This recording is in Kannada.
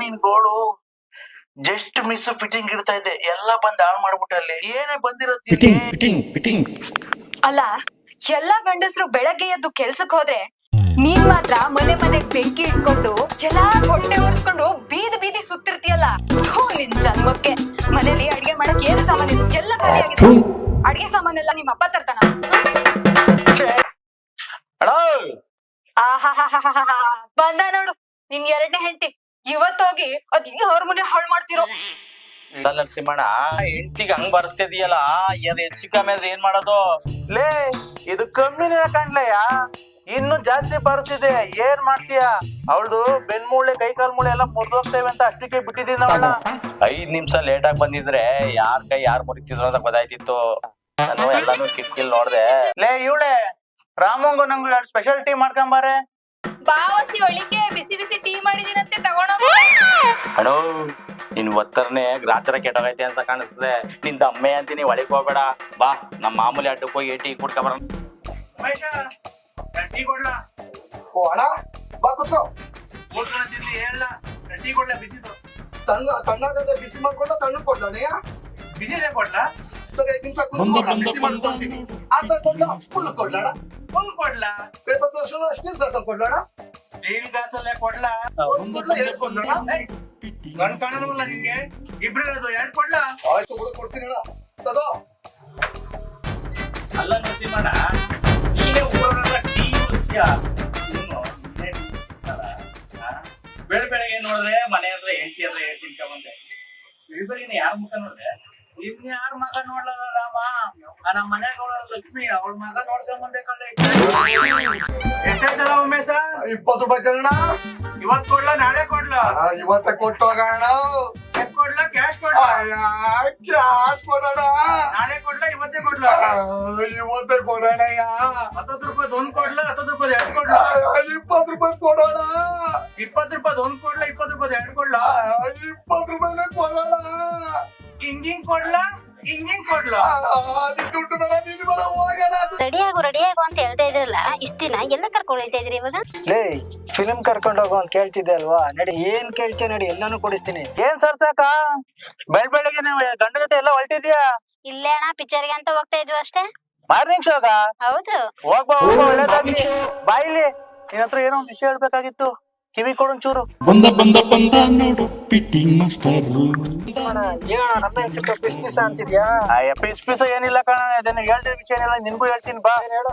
ನಿನ್ ಗೋಳು ಜಸ್ಟ್ ಮಿಸ್ ಫಿಟ್ಟಿಂಗ್ ಇಡ್ತಾ ಇದ್ದೆ, ಎಲ್ಲ ಬಂದ್ ಹಾಳು ಮಾಡ್ಬಿಟ್ಟೆ. ಅಲ್ಲಿ ಏನೇ ಬಂದಿರೋದು ಅಲ್ಲ, ಎಲ್ಲಾ ಗಂಡಸರು ಬೆಳಗ್ಗೆ ಎದ್ದು ಕೆಲ್ಸಕ್ ಹೋದ್ರೆ ನೀನ್ ಮಾತ್ರ ಮನೆ ಮನೆಗ್ ಬೆಂಕಿ ಇಟ್ಕೊಂಡು ಎಲ್ಲಾ ಹೊಟ್ಟೆ ಒರೆಸ್ಕೊಂಡು ಬೀದಿ ಬೀದಿ ಸುತ್ತಿರ್ತೀಯಲ್ಲ. ನಿನ್ ಜನ್ಮಕ್ಕೆ ಮನೇಲಿ ಅಡ್ಗೆ ಮಾಡಕ್ ಏನು ಸಾಮಾನು ಎಲ್ಲ ಖಾಲಿ ಆಗಿದೆ. ಅಡ್ಗೆ ಸಾಮಾನೆಲ್ಲ ನಿಮ್ಮ ಅಪ್ಪ ತರ್ತಾನ? ಬಂದ ನೋಡು ನಿನ್ ಎರಡನೇ ಹೆಂಡತಿ. ಇವತ್ತೋಗಿ ಅದ್ ಅವ್ರ ಮನೆ ಹಾಳು ಮಾಡ್ತಿರೋ. ನರಸಿಂಹಣ್ಣ, ಹೆಂಡತಿಗೆ ಹಂಗ್ ಬರ್ಸ್ತಿದೀಯಲ್ಲ, ಹೆಚ್ಚು ಕಮ್ಮಿ ಆದ್ರೆ ಏನ್ ಮಾಡೋದು? ಲೇ, ಇದು ಕಮ್ಮಿನೇ ಕಾಣ್ಲಯ್ಯ, ಇನ್ನು ಜಾಸ್ತಿ ಬರ್ಸಿದೆ. ಏನ್ ಮಾಡ್ತೀಯ? ಅವಳ್ದು ಬೆನ್ಮೂಳೆ ಕೈ ಕಾಲ್ ಮೂಳೆ ಎಲ್ಲ ಮುರಿದೋಗ್ತೇವೆ ಅಂತ ಅಷ್ಟಕ್ಕೆ ಬಿಟ್ಟಿದ್ದೀನಿ ಅವಳ. 5 ನಿಮಿಷ ಲೇಟ್ ಆಗಿ ಬಂದಿದ್ರೆ ಯಾರ್ ಕೈ ಯಾರು ಮುರಿತಿದ್ರು ಅಂತ ಗೊತ್ತಾಯ್ತಿತ್ತು. ನಾನು ಎಲ್ಲಾನು ಕಿಟ್ಕಿಲ್ ನೋಡ್ದೆ. ಲೇ ಇವಳೆ, ರಾಮಂಗು ನಂಗು 2 ಸ್ಪೆಷಲ್ ಟೀ ಮಾಡ್ಕೊಂಬಾರೆ. ಬಾವಸಿ ಒಳಿಕೆ ಬಿಸಿ ಬಿಸಿ ಟೀ ಮಾಡಿದೀನಂತೆ ತಗೊಂಡೋಗ. ಅಣ್ಣ, ನಿನ್ ಒತ್ತರ್ನೆ ಗ್ರಾಚಾರ ಕೆಟ್ಟೋಗೈತೆ ಅಂತ ಕಾಣಿಸ್ತದೆ. ನಿಂದ ಅಮ್ಮೆ ಅಂತೀನಿ, ಒಳಗ್ ಹೋಗ್ಬೇಡ. ಬಾ, ನಮ್ಮ ಮಾಮೂಲಿ ಅಡ್ಡಕ್ಕೆ ಹೋಗಿ ಟೀ ಕುಡ್ಕೊಂಬರ. ಟೀ ಕೊಡ್ಲಾ? ಓ ಅಣ್ಣ, ಬಾ ಕುತ್ಕೋ. ಹೇಳ, ಟೀ ಕೊಡ್ಲಾ? ಬಿಸಿದು ತಣ್ಣಾಗಂದ್ರೆ ಬಿಸಿ ಮಾಡ್ಕೊಂಡ ತಣ್ಣ ಕೊಡ್ಲಣ್ಣ. ಬಿಸಿದೆ ಕೊಡ್ಲಾ? ಸರಿ, 5 ನಿಮಿಷ ಕುತ್ಕೊಳ್ಳ, ಬಿಸಿ ಮಾಡ್ಕೊಳ್ತೀನಿ. ಆತ ಕೊಡ್ಲ, ಫುಲ್ ಕೊಡ್ಲಣ್ಣ. ಫುಲ್ ಕೊಡ್ಲಾ? ಪೇಪರ್ ಗ್ಲಾಸ್ ಸ್ಟೀಲ್ ಗ್ಲಾಸ್ ಕೊಡ್ಲಣ್ಣ. ಸ್ಟೀಲ್ ಗ್ಲಾಸ್ ಅಲ್ಲೇ ಕೊಡ್ಲಾ? ಕೊಡ್ಲ, 2 ಕೊಡ್ಲಣ್ಣ. ಗಂಡ್ ಕಾಣಲ್ವಲ್ಲ ನಿನ್ಗೆ? ಇಬ್ರಿರೋದು 2 ಕೊಡ್ಲಾ? ಆಯ್ತು ಬಿಡು, ಕೊಡ್ತೀನಿ ಅಣ್ಣ. ತಗೋ. ಅಲ್ಲ ನರಸಿಂಹಣ್ಣ, ನೀನೇ ಊರನ್ನ ಟೀ ಕುಡಿಸ್ತೀಯಾ? ಬೆಳಗ್ಗೆ ನೋಡಿದ್ರೆ ಮನೆ ಹತ್ರ ಹೆಂಡತಿ ಹತ್ರ ಹೇಳ್ತೀನಿ ಬಂದೆ. ಬೆಳಿಗ್ಗೆ ಯಾರ ಮುಖ ನೋಡ್ದೆ? ಇನ್ಯಾರ ಮಗ ನೋಡ್ಲಲ್ಲ ರಾಮ? ನಮ್ಮ ಮನ್ಯಾಗ ಅವಳ ಲಕ್ಷ್ಮಿ, ಅವಳ ಮಗ ನೋಡ್ಕೊಂಬಂದೆ ಕಳ್ಳೆ. ಎಷ್ಟಾಯ್ತಲ್ಲ ಉಮೇಶ? 20 ರೂಪಾಯಿ ಕಣ. ಇವತ್ ಕೊಡ್ಲಾ ನಾಳೆ ಕೊಡ್ಲಾ? ಇವತ್ತೇ ಕೊಟ್ಟೋಗೋಣ. ಚೆಕ್ ಕೊಡ್ಲಾ ಕ್ಯಾಶ್ ಕೊಡ್ಲಾ? ಕ್ಯಾಶ್ ಕೊಡೋಣ. ನಾಳೆ ಕೊಡ್ಲಾ ಇವತ್ತೇ ಕೊಡ್ಲಾ? ಇವತ್ತೇ ಕೊಡೋಣಯ್ಯ. 10 ರೂಪಾಯಿ ಒಂದ್ ಕೊಡ್ಲಾ? 10 ರೂಪಾಯಿ 2 ಕೊಡ್ಲಾ? 20 ರೂಪಾಯಿ ಕೊಡೋಣ. 20 ರೂಪಾಯಿ ಒಂದ್ ಕೊಡ್ಲಾ? 20 ರೂಪಾಯಿ 2 ಕೊಡ್ಲಾ? 20 ರೂಪಾಯಿನೇ ಕೊಡೋಣ. ಹಿಂಗಿಂಗ್ ಕೊಡ್ಲಾ? ಹಿಂಗಿಂಗ್ ಕೊಡ್ಲಾ? ದುಡ್ಡು ಬೇಡ, ನೀನು ಬೇಡ, ಹೋಗೋಣ. ರೆಡಿಯಾಗು ಅಂತ ಹೇಳ್ತಾ ಇದ್ರಲ್ಲ, ಇಷ್ಟ ದಿನ ಎಲ್ಲ ಕರ್ಕೊಂಡು ಹೋಗ್ತಾ ಇದ್ರಿ ಇವಾಗ? ಲೇ, ಫಿಲ್ಮ್ ಕರ್ಕೊಂಡು ಹೋಗು ಅಂತ ಕೇಳ್ತಿದ್ದೆ ಅಲ್ವಾ? ನಡಿ, ಏನ್ ಕೇಳ್ತೀಯ ನಡಿ, ಎಲ್ಲಾನು ಕೊಡಿಸ್ತೀನಿ. ಏನ್ ಸರ್ಸಾಕ ಬೆಳಗ್ಗೆ ನೀವು ಗಂಡ ಜೊತೆ ಎಲ್ಲ ಹೊಲ್ಟಿದ್ಯಾ? ಇಲ್ಲೇ ಅಣ್ಣ, ಪಿಕ್ಚರ್ಗೆ ಅಂತ ಹೋಗ್ತಾ ಇದ್ವಿ ಅಷ್ಟೇ. ಮಾರ್ನಿಂಗ್ ಶೋಗ? ಹೌದು. ಹೋಗ್ಬಾ ಹೋಗ್ಬಾ, ಒಳ್ಳೇದಾಗ್ಲಿ. ಬಾಯಿಲಿ, ನಿನ್ ಹತ್ರ ಏನೋ ಒಂದು ವಿಷಯ ಹೇಳ್ಬೇಕಾಗಿತ್ತು, ಕಿವಿ ಕೊಡೊಂಚೂರು. ಬಂದ ನೋಡು ಪಿಟಿಂಗ್ ಮಾಸ್ಟರ್. ಏನಣ್ಣ ನಮ್ಮ ಹೆಸರು ಪಿಸ್ ಪಿಸ ಅಂತಿದ್ಯಾ? ಪಿಸ್ ಪಿಸ ಏನಿಲ್ಲ ಕಣ, ಅದನ್ನ ಹೇಳ್ತಿದ್ ವಿಷಯ ಏನಿಲ್ಲ, ನಿನ್ಗೂ ಹೇಳ್ತೀನಿ ಬಾ. ಹೇಳು.